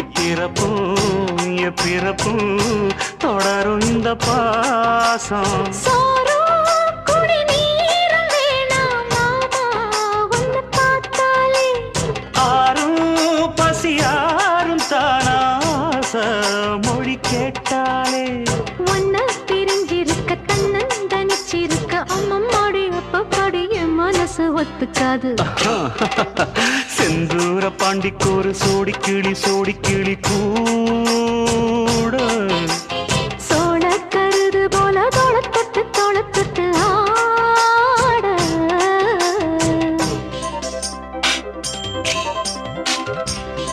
இப்பிறப்பும் எப்பிறப்பும் தொடரும் இந்த பாசம். மொழி கேட்டாலே ஒன்ன பிரிஞ்சிருக்க தன்னந்தனிச்சிருக்க அம்மம்மாடி அப்பப்பாடி என் மனசு ஒத்துக்காது. செந்தூர பாண்டிக்கு ஒரு சோடி கிளி கூ